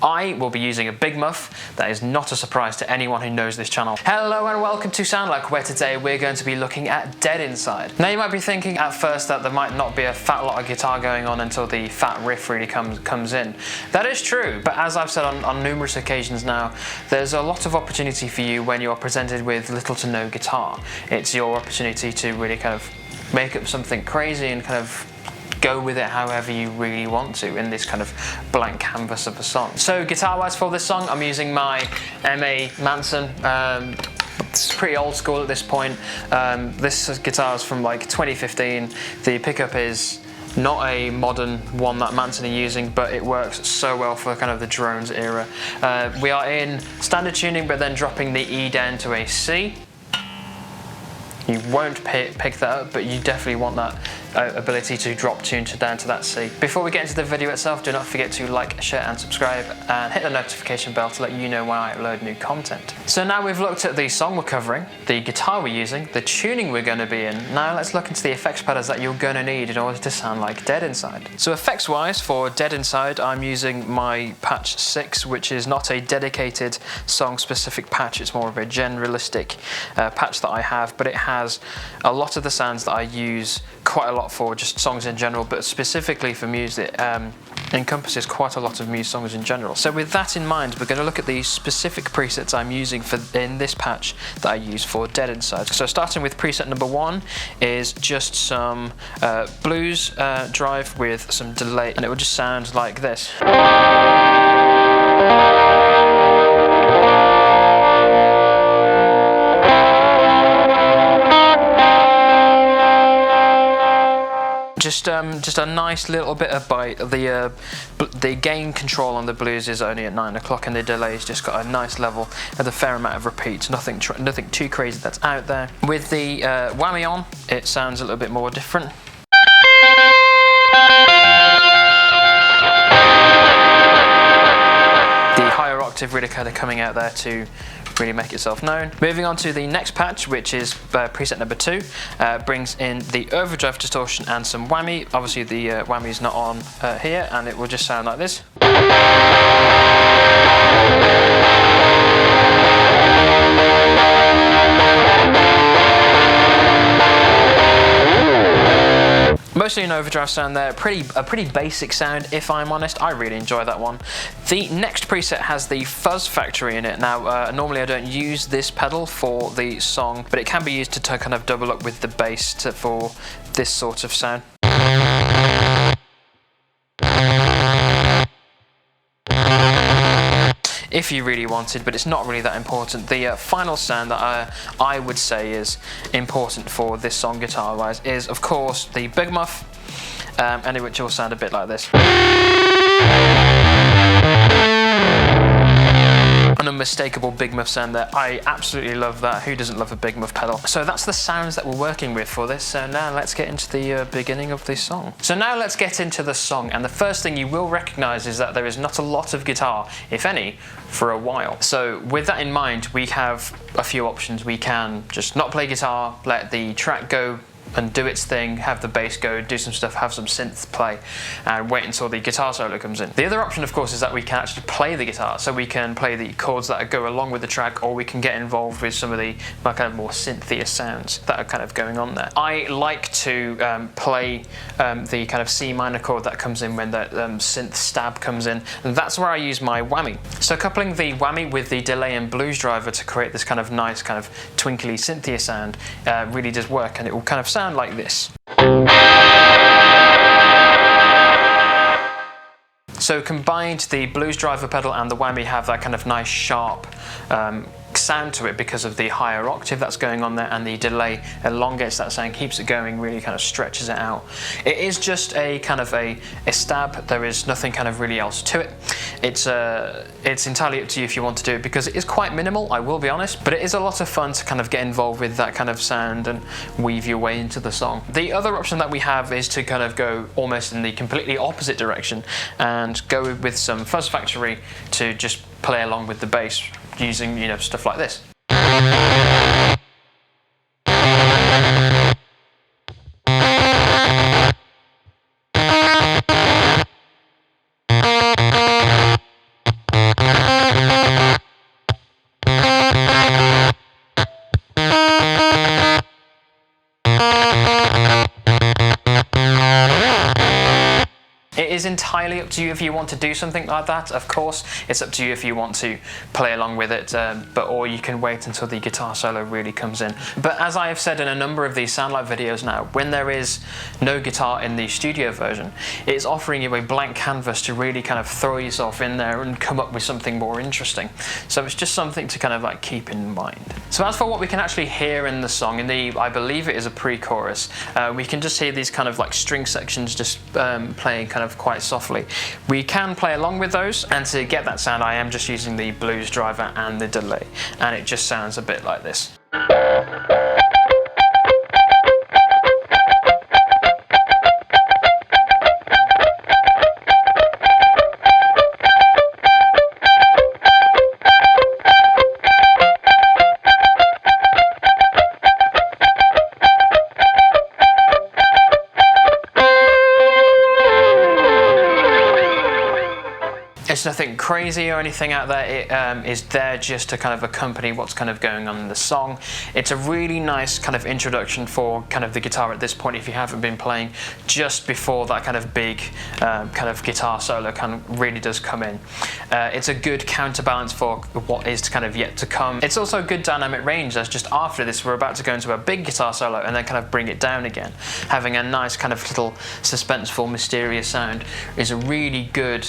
I will be using a big muff. That is not a surprise to anyone who knows this channel. Hello and welcome to Sound Like, where today we're going to be looking at Dead Inside. Now you might be thinking at first that there might not be a fat lot of guitar going on until the fat riff really comes in. That is true, but as I've said on numerous occasions now, there's a lot of opportunity for you when you're presented with little to no guitar. It's your opportunity to really kind of make up something crazy and kind of go with it however you really want to in this kind of blank canvas of a song. So guitar-wise for this song, I'm using my MA Manson. It's pretty old school at this point. This guitar is from like 2015. The pickup is not a modern one that Manson are using, but it works so well for kind of the drones era. We are in standard tuning, but then dropping the E down to a C. You won't pick that up, but you definitely want that ability to drop tune down to that C. Before we get into the video itself, do not forget to like, share and subscribe and hit the notification bell to let you know when I upload new content. So now we've looked at the song we're covering, the guitar we're using, the tuning we're going to be in. Now let's look into the effects pedals that you're going to need in order to sound like Dead Inside. So effects wise for Dead Inside, I'm using my patch 6, which is not a dedicated song specific patch, it's more of a generalistic patch that I have, but it has a lot of the sounds that I use quite a lot for just songs in general, but specifically for Muse it encompasses quite a lot of Muse songs in general. So with that in mind, we're going to look at the specific presets I'm using in this patch that I use for Dead Inside. So starting with preset number 1 is just some blues drive with some delay, and it will just sound like this. Just a nice little bit of bite. The gain control on the blues is only at 9 o'clock, and the delay's just got a nice level with a fair amount of repeats. Nothing too crazy that's out there. With the whammy on, it sounds a little bit more different. The higher octave really kind of coming out there to really make itself known. Moving on to the next patch, which is preset number 2, brings in the overdrive distortion and some whammy. Obviously the whammy is not on here, and it will just sound like this. Mostly an overdrive sound there, a pretty basic sound if I'm honest. I really enjoy that one. The next preset has the Fuzz factory in it. Now normally I don't use this pedal for the song, but it can be used to kind of double up with the bass for this sort of sound. If you really wanted, but it's not really that important. The final sound that I would say is important for this song guitar wise is of course the big muff, and which will sound a bit like this. An unmistakable big muff sound there. I absolutely love that. Who doesn't love a big muff pedal? So that's the sounds that we're working with for this. So now let's get into the beginning of this song. So now let's get into the song, and the first thing you will recognize is that there is not a lot of guitar, if any, for a while. So with that in mind, we have a few options. We can just not play guitar, let the track go and do its thing, have the bass go, do some stuff, have some synth play, and wait until the guitar solo comes in. The other option, of course, is that we can actually play the guitar, so we can play the chords that go along with the track, or we can get involved with some of the kind of more synthier sounds that are kind of going on there. I like to play the kind of C minor chord that comes in when that synth stab comes in, and that's where I use my whammy. So coupling the whammy with the delay and blues driver to create this kind of nice kind of twinkly synthier sound really does work, and it will kind of sound like this. So combined, the blues driver pedal and the whammy have that kind of nice sharp sound to it because of the higher octave that's going on there, and the delay elongates that sound, keeps it going, really kind of stretches it out. It is just a kind of a stab. There is nothing kind of really else to it. It's entirely up to you if you want to do it, because it is quite minimal, I will be honest, but it is a lot of fun to kind of get involved with that kind of sound and weave your way into the song. The other option that we have is to kind of go almost in the completely opposite direction and go with some Fuzz factory to just play along with the bass using, you know, stuff like this. is entirely up to you if you want to do something like that. Of course, it's up to you if you want to play along with it, or you can wait until the guitar solo really comes in. But as I have said in a number of these Soundlike videos now, when there is no guitar in the studio version, it's offering you a blank canvas to really kind of throw yourself in there and come up with something more interesting. So it's just something to kind of like keep in mind. So as for what we can actually hear in the song, I believe it is a pre-chorus, we can just hear these kind of like string sections just playing kind of quite softly. We can play along with those, and to get that sound I am just using the blues driver and the delay, and it just sounds a bit like this. It's nothing crazy or anything out there. It is there just to kind of accompany what's kind of going on in the song. It's a really nice kind of introduction for kind of the guitar at this point if you haven't been playing, just before that kind of big kind of guitar solo kind of really does come in. It's a good counterbalance for what is kind of yet to come. It's also a good dynamic range, as just after this we're about to go into a big guitar solo and then kind of bring it down again. Having a nice kind of little suspenseful, mysterious sound is a really good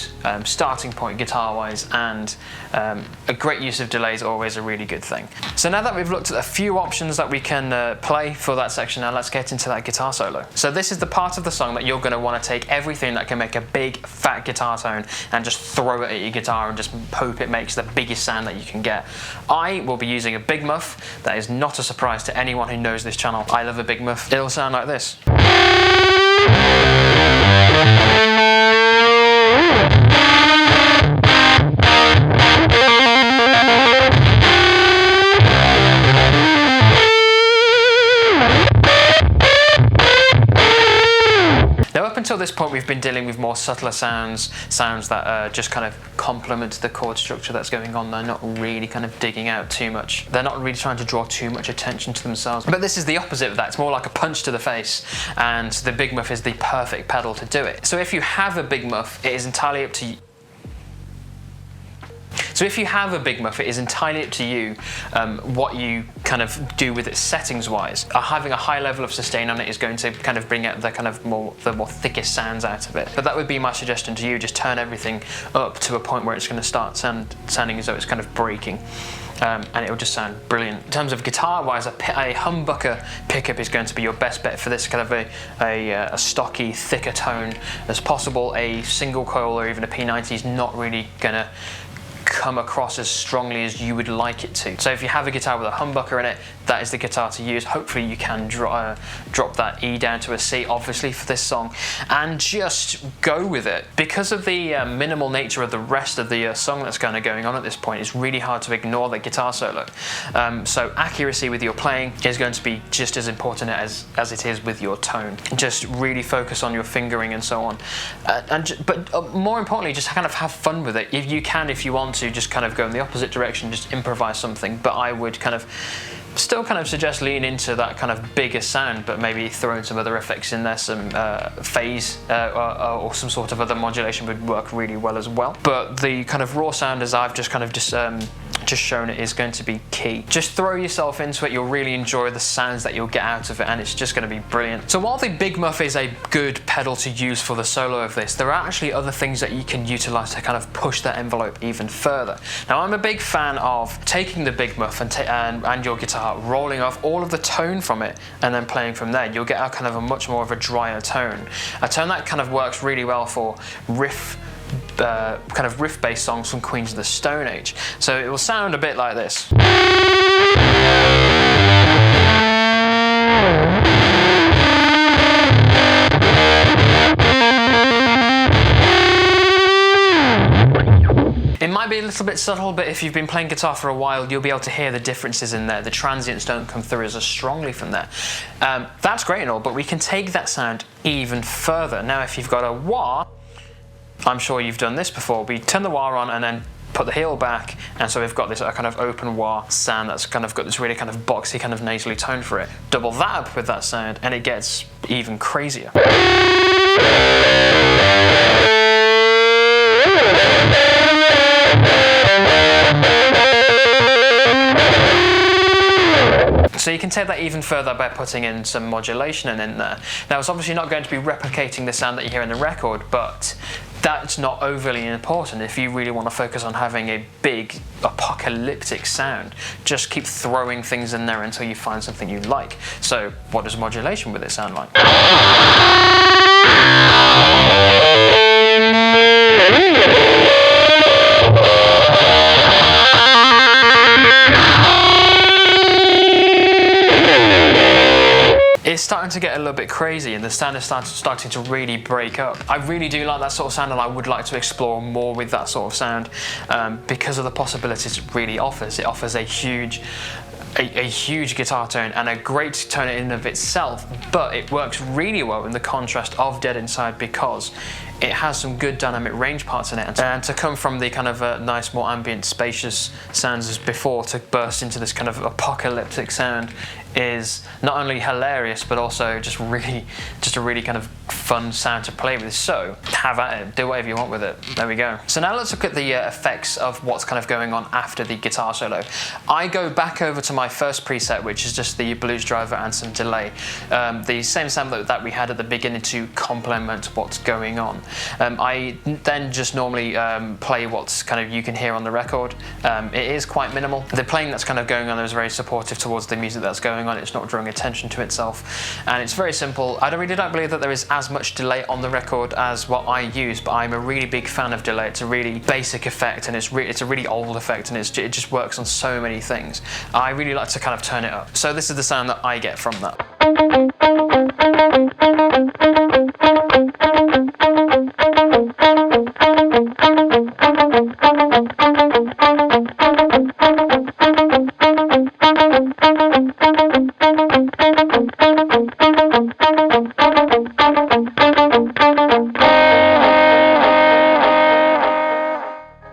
starting point guitar-wise, and a great use of delay is always a really good thing. So now that we've looked at a few options that we can play for that section, now let's get into that guitar solo. So this is the part of the song that you're going to want to take everything that can make a big fat guitar tone and just throw it at your guitar and just hope it makes the biggest sound that you can get. I will be using a big muff. That is not a surprise to anyone who knows this channel. I love a big muff. It'll sound like this. Until this point we've been dealing with more subtler sounds that just kind of complement the chord structure that's going on. They're not really kind of digging out too much. They're not really trying to draw too much attention to themselves. But this is the opposite of that. It's more like a punch to the face, and the big muff is the perfect pedal to do it. So if you have a big muff, it is entirely up to you. So if you have a big muff, it is entirely up to you what you kind of do with it settings wise. Having a high level of sustain on it is going to kind of bring out the kind of the more thickest sounds out of it. But that would be my suggestion to you. Just turn everything up to a point where it's going to start sounding as though it's kind of breaking. And it will just sound brilliant. In terms of guitar-wise, a humbucker pickup is going to be your best bet for this kind of a stocky, thicker tone as possible. A single coil or even a P90 is not really going to come across as strongly as you would like it to. So if you have a guitar with a humbucker in it, that is the guitar to use. Hopefully you can drop that E down to a C, obviously, for this song, and just go with it. Because of the minimal nature of the rest of the song that's kind of going on at this point, it's really hard to ignore the guitar solo. So accuracy with your playing is going to be just as important as it is with your tone. Just really focus on your fingering and so on. But more importantly, just kind of have fun with it. If you can, if you want to, just kind of go in the opposite direction, just improvise something. But I would kind of still kind of suggest lean into that kind of bigger sound, but maybe throw in some other effects in there. Some phase or some sort of other modulation would work really well as well. But the kind of raw sound, as I've just kind of just shown it, is going to be key. Just throw yourself into it. You'll really enjoy the sounds that you'll get out of it, and it's just going to be brilliant. So while the big muff is a good pedal to use for the solo of this, there are actually other things that you can utilize to kind of push that envelope even further. Now, I'm a big fan of taking the big muff and your guitar, rolling off all of the tone from it, and then playing from there. You'll get a kind of a much more of a drier tone. A tone that kind of works really well for kind of riff-based songs from Queens of the Stone Age. So it will sound a bit like this. It might be a little bit subtle, but if you've been playing guitar for a while, you'll be able to hear the differences in there. The transients don't come through as strongly from there. That's great and all, but we can take that sound even further. Now, if you've got a wah, I'm sure you've done this before. We turn the wah on and then put the heel back, and so we've got this kind of open wah sound that's kind of got this really kind of boxy, kind of nasally tone for it. Double that up with that sound, and it gets even crazier. So you can take that even further by putting in some modulation in there. Now it's obviously not going to be replicating the sound that you hear in the record, but that's not overly important if you really want to focus on having a big apocalyptic sound. Just keep throwing things in there until you find something you like. So what does modulation with it sound like? It's starting to get a little bit crazy and the sound is starting to really break up. I really do like that sort of sound and I would like to explore more with that sort of sound because of the possibilities it really offers. It offers a huge guitar tone and a great tone in and of itself, but it works really well in the contrast of Dead Inside because it has some good dynamic range parts in it, and to come from the kind of nice, more ambient, spacious sounds as before to burst into this kind of apocalyptic sound is not only hilarious but also just a really kind of fun sound to play with. So have at it, do whatever you want with it. There we go. So now let's look at the effects of what's kind of going on after the guitar solo. I go back over to my first preset, which is just the blues driver and some delay, the same sound that we had at the beginning to complement what's going on. I then just normally play what's kind of you can hear on the record. It is quite minimal. The playing that's kind of going on there is very supportive towards the music that's going on. It's not drawing attention to itself, and it's very simple. I really don't believe that there is as much delay on the record as what I use, but I'm a really big fan of delay. It's a really basic effect, and it's a really old effect, and it just works on so many things. I really like to kind of turn it up. So this is the sound that I get from that.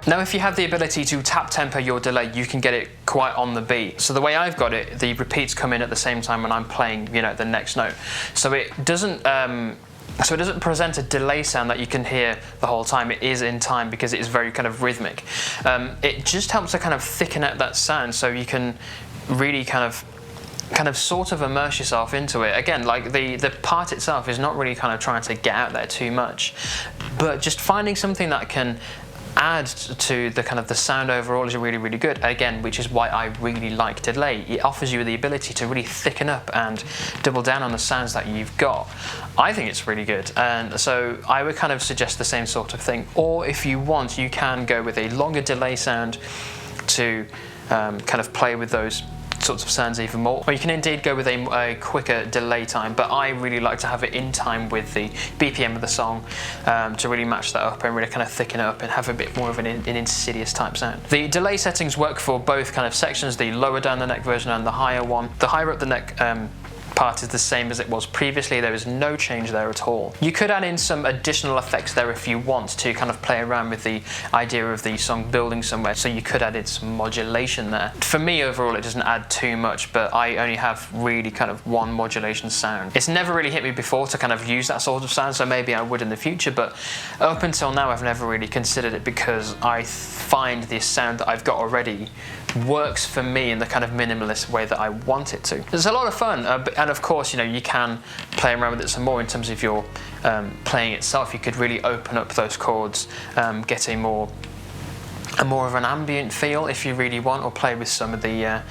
Now if you have the ability to tap tempo your delay, you can get it quite on the beat. So the way I've got it, the repeats come in at the same time when I'm playing, you know, the next note. So it doesn't present a delay sound that you can hear the whole time. It is in time because it is very kind of rhythmic. It just helps to kind of thicken out that sound so you can really kind of sort of immerse yourself into it. Again, like the part itself is not really kind of trying to get out there too much, but just finding something that can add to the kind of the sound overall is really, really good. Again, which is why I really like delay. It offers you the ability to really thicken up and double down on the sounds that you've got. I think it's really good, and so I would kind of suggest the same sort of thing. Or if you want, you can go with a longer delay sound to kind of play with those sorts of sounds even more, or you can indeed go with a quicker delay time, but I really like to have it in time with the BPM of the song to really match that up and really kind of thicken it up and have a bit more of an insidious type sound. The delay settings work for both kind of sections, the lower down the neck version and the higher one. The higher up the neck part is the same as it was previously. There is no change there at all. You could add in some additional effects there if you want to kind of play around with the idea of the song building somewhere, so you could add in some modulation there. For me overall it doesn't add too much, but I only have really kind of one modulation sound. It's never really hit me before to kind of use that sort of sound, so maybe I would in the future, but up until now I've never really considered it because I find the sound that I've got already works for me in the kind of minimalist way that I want it to. It's a lot of fun, and of course, you know, you can play around with it some more in terms of your playing itself. You could really open up those chords, get a more of an ambient feel if you really want, or play with some of the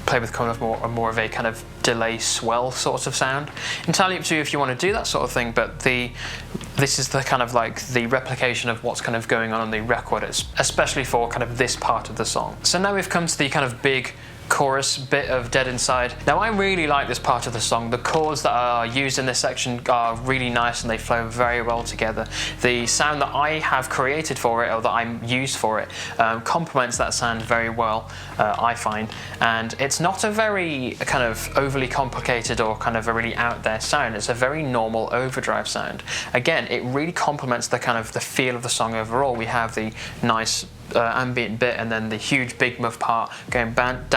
play with kind of more of a kind of delay swell sort of sound. Entirely up to you if you want to do that sort of thing, but this is the kind of like the replication of what's kind of going on the record, especially for kind of this part of the song. So now we've come to the kind of big chorus bit of Dead Inside. Now I really like this part of the song. The chords that are used in this section are really nice and they flow very well together. The sound that I have created for it, or that I'm used for it, complements that sound very well, I find, and it's not a very kind of overly complicated or kind of a really out there sound. It's a very normal overdrive sound. Again, it really complements the kind of the feel of the song overall. We have the nice ambient bit and then the huge big muff part going back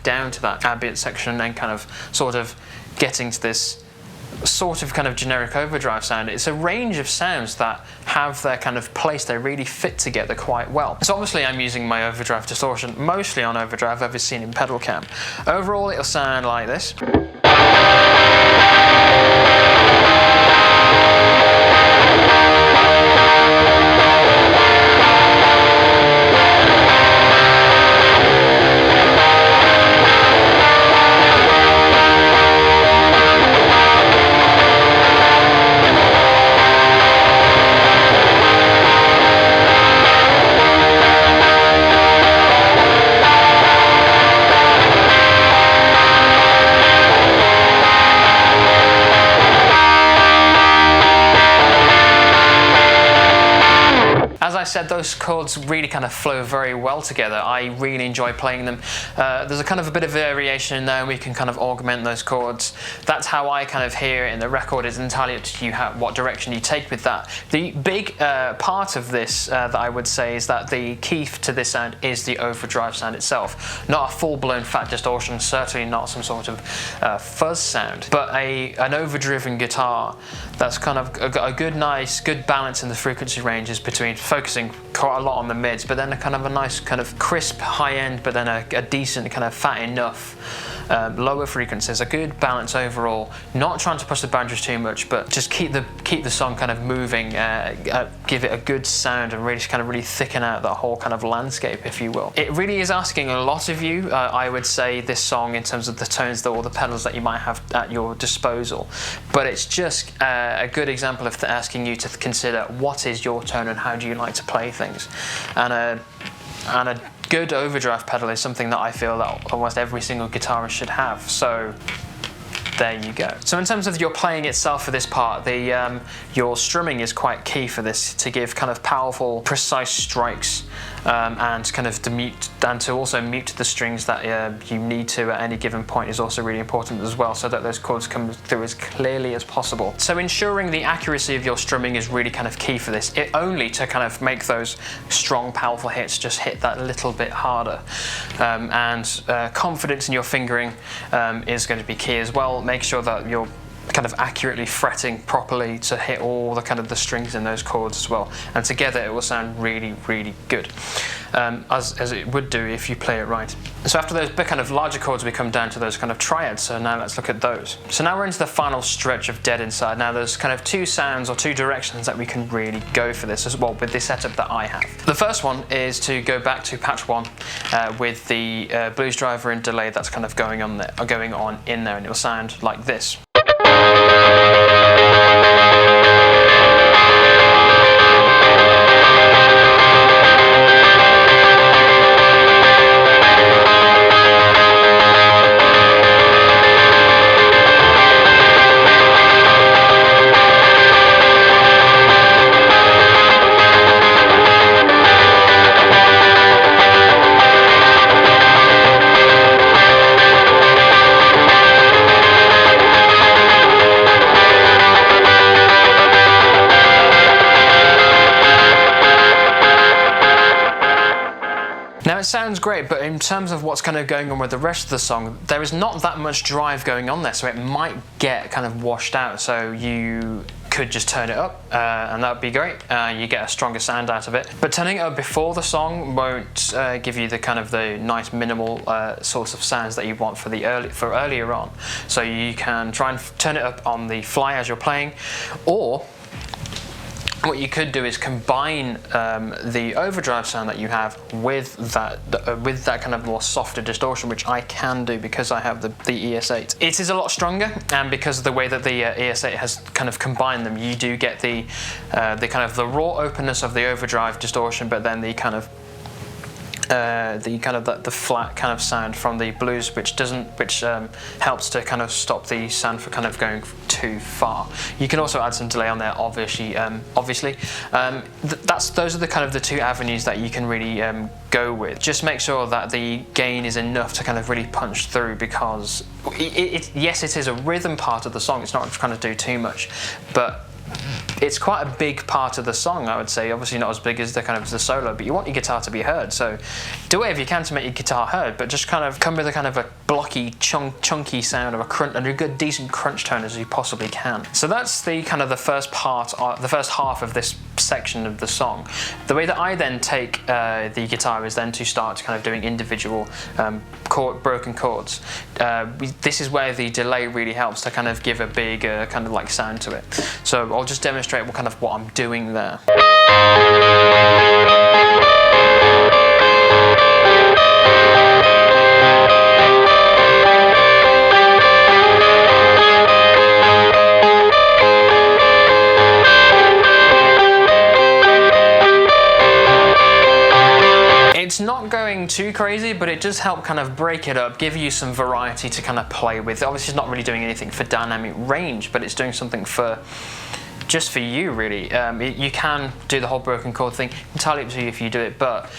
down to that ambient section and then kind of sort of getting to this sort of kind of generic overdrive sound. It's a range of sounds that have their kind of place. They really fit together quite well. So obviously I'm using my overdrive distortion mostly on overdrive I've ever seen in Pedalcam. Overall it'll sound like this. As I said, those chords really kind of flow very well together. I really enjoy playing them. There's a kind of a bit of variation in there, and we can kind of augment those chords. That's how I kind of hear it in the record. It's entirely up to you what direction you take with that. The big part of this that I would say is that the key to this sound is the overdrive sound itself. Not a full-blown fat distortion, certainly not some sort of fuzz sound, but an overdriven guitar that's kind of got a good balance in the frequency ranges between focusing quite a lot on the mids, but then a kind of a nice kind of crisp high end, but then a decent kind of fat enough lower frequencies. A good balance overall. Not trying to push the boundaries too much, but just keep the song kind of moving. Give it a good sound and really thicken out that whole kind of landscape, if you will. It really is asking a lot of you. I would say this song in terms of the tones or the pedals that you might have at your disposal, but it's just a good example of asking you to consider what is your tone and how do you like to play things. And a good overdrive pedal is something that I feel that almost every single guitarist should have. So there you go. So in terms of your playing itself for this part, your strumming is quite key for this, to give kind of powerful, precise strikes, and kind of to also mute the strings that you need to at any given point is also really important as well, so that those chords come through as clearly as possible. So ensuring the accuracy of your strumming is really kind of key for this. Only to kind of make those strong, powerful hits just hit that little bit harder. Confidence in your fingering is going to be key as well. Make sure that you're kind of accurately fretting properly to hit all the kind of the strings in those chords as well, and together it will sound really, really good, as it would do if you play it right. So after those big kind of larger chords, we come down to those kind of triads. So now let's look at those. So now we're into the final stretch of Dead Inside. Now there's kind of two sounds or two directions that we can really go for this as well with this setup that I have. The first one is to go back to patch 1 with the blues driver and delay that's kind of going on in there, and it will sound like this. It sounds great, but in terms of what's kind of going on with the rest of the song, there is not that much drive going on there, so it might get kind of washed out. So you could just turn it up, and that would be great. You get a stronger sound out of it. But turning it up before the song won't give you the kind of the nice minimal sorts of sounds that you want for earlier on. So you can try and turn it up on the fly as you're playing, or what you could do is combine the overdrive sound that you have with that kind of more softer distortion, which I can do because I have the ES8. It is a lot stronger, and because of the way that the ES8 has kind of combined them, you do get the kind of the raw openness of the overdrive distortion, but then the kind of the flat kind of sound from the blues, which helps to kind of stop the sound from kind of going too far. You can also add some delay on there, obviously. Those are the kind of the two avenues that you can really go with. Just make sure that the gain is enough to kind of really punch through, because yes, it is a rhythm part of the song. It's not trying to do too much, but it's quite a big part of the song, I would say. Obviously not as big as the kind of the solo, but you want your guitar to be heard, so do whatever you can to make your guitar heard, but just kind of come with a kind of a blocky, chunky sound of a crunch, and a good decent crunch tone as you possibly can. So that's the kind of the first half of this section of the song. The way that I then take the guitar is then to start kind of doing individual broken chords. This is where the delay really helps to kind of give a big kind of like sound to it. So I'll just demonstrate what I'm doing there. It's not going too crazy, but it does help kind of break it up, give you some variety to kind of play with. Obviously it's not really doing anything for dynamic range, but it's doing something just for you, really. You can do the whole broken chord thing, entirely up to you if you do it, but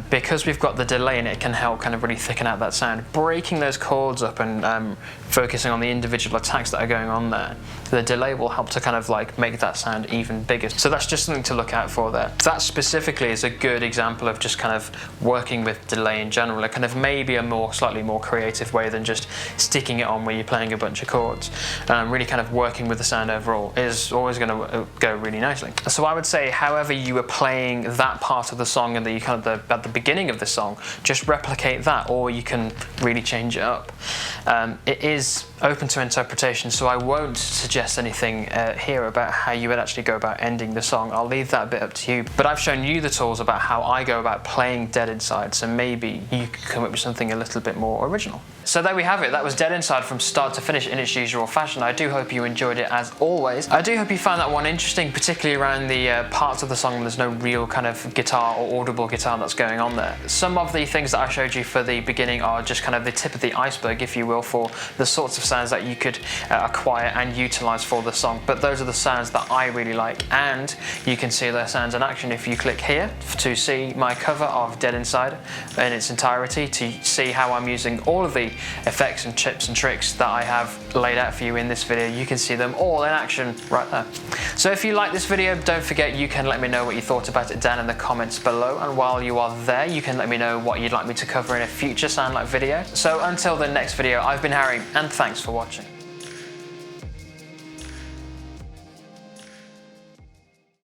because we've got the delay in it, it can help kind of really thicken out that sound. Breaking those chords up and focusing on the individual attacks that are going on there, the delay will help to kind of like make that sound even bigger. So that's just something to look out for there. That specifically is a good example of just kind of working with delay in general. It kind of maybe a slightly more creative way than just sticking it on where you're playing a bunch of chords. Really kind of working with the sound overall is always going to go really nicely. So I would say, however you were playing that part of the song and at the beginning of the song, just replicate that, or you can really change it up. It is open to interpretation, so I won't suggest anything here about how you would actually go about ending the song. I'll leave that a bit up to you, but I've shown you the tools about how I go about playing Dead Inside, so maybe you could come up with something a little bit more original. So there we have it. That was Dead Inside from start to finish in its usual fashion. I do hope you enjoyed it as always. I do hope you found that one interesting, particularly around the parts of the song where there's no real kind of guitar or audible guitar that's going on there. Some of the things that I showed you for the beginning are just kind of the tip of the iceberg, if you will, for the sorts of sounds that you could acquire and utilize for the song. But those are the sounds that I really like, and you can see their sounds in action if you click here to see my cover of Dead Inside in its entirety, to see how I'm using all of the effects and tips and tricks that I have laid out for you in this video. You can see them all in action right there. So if you like this video, don't forget you can let me know what you thought about it down in the comments below, and while you are there you can let me know what you'd like me to cover in a future Sound Like video. So until the next video, I've been Harry, and thanks for watching.